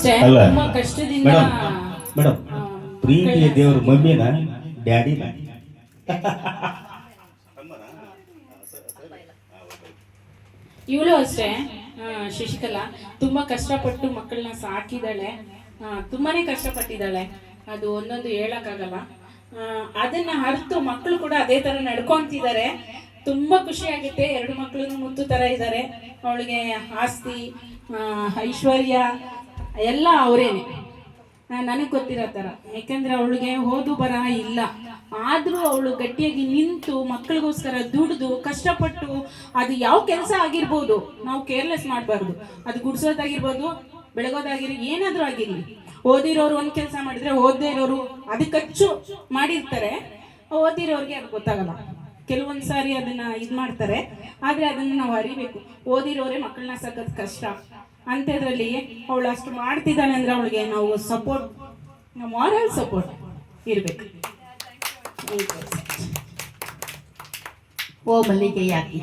ಅಷ್ಟೇ ಅಲ್ಲ. ತುಂಬಾ ಕಷ್ಟದಿಂದ ಮೇಡಮ್ ಪ್ರೀತಿಯ ದೇವರು ಮಮ್ಮಿನ ಡ್ಯಾಡಿನ ಇವಳು ಅಷ್ಟೇ ಶಶಿಕಲಾ ತುಂಬಾ ಕಷ್ಟಪಟ್ಟು ಮಕ್ಕಳನ್ನ ಸಾಕಿದಾಳೆ. ತುಂಬಾನೇ ಕಷ್ಟಪಟ್ಟಿದ್ದಾಳೆ. ಅದು ಒಂದೊಂದು ಹೇಳಕ್ಕಾಗಲ್ಲ. ಅದನ್ನ ಅರ್ತು ಮಕ್ಕಳು ಕೂಡ ಅದೇ ತರ ನಡ್ಕೊಂತಿದ್ದಾರೆ. ತುಂಬಾ ಖುಷಿ ಆಗುತ್ತೆ. 2 ಮಕ್ಕಳು ಮುತ್ತು ತರ ಇದ್ದಾರೆ. ಅವಳಿಗೆ ಆಸ್ತಿ ಐಶ್ವರ್ಯ ಎಲ್ಲ ಅವರೇನೆ, ನನಗೆ ಗೊತ್ತಿರೋ ಥರ. ಯಾಕೆಂದ್ರೆ ಅವಳಿಗೆ ಓದು ಬರಹ ಇಲ್ಲ, ಆದರೂ ಅವಳು ಗಟ್ಟಿಯಾಗಿ ನಿಂತು ಮಕ್ಕಳಿಗೋಸ್ಕರ ದುಡಿದು ಕಷ್ಟಪಟ್ಟು, ಅದು ಯಾವ ಕೆಲಸ ಆಗಿರ್ಬೋದು ನಾವು ಕೇರ್ಲೆಸ್ ಮಾಡಬಾರ್ದು. ಅದು ಗುಡಿಸೋದಾಗಿರ್ಬೋದು, ಬೆಳಗೋದಾಗಿರಿ, ಏನಾದರೂ ಆಗಿರಲಿ. ಓದಿರೋರು ಒಂದು ಕೆಲಸ ಮಾಡಿದ್ರೆ ಓದದೇ ಇರೋರು ಅದಕ್ಕೆ ಖರ್ಚು ಮಾಡಿರ್ತಾರೆ. ಓದಿರೋರಿಗೆ ಅದು ಗೊತ್ತಾಗಲ್ಲ. ಕೆಲವೊಂದು ಸಾರಿ ಅದನ್ನ ಇದು ಮಾಡ್ತಾರೆ, ಆದರೆ ಅದನ್ನು ನಾವು ಅರಿಬೇಕು. ಓದಿರೋರೇ ಮಕ್ಕಳನ್ನ ಸಾಕೋದು ಕಷ್ಟ. ಅಂಥದ್ರಲ್ಲಿ ಅವಳು ಅಷ್ಟು ಮಾಡ್ತಿದ್ದಾಳೆ ಅಂದ್ರೆ ಅವಳಿಗೆ ನಾವು ಸಪೋರ್ಟ್, ಮಾರಲ್ ಸಪೋರ್ಟ್ ಇರಬೇಕು. ಓ ಮಲ್ಲಿಗೆ ಯಾಕೆ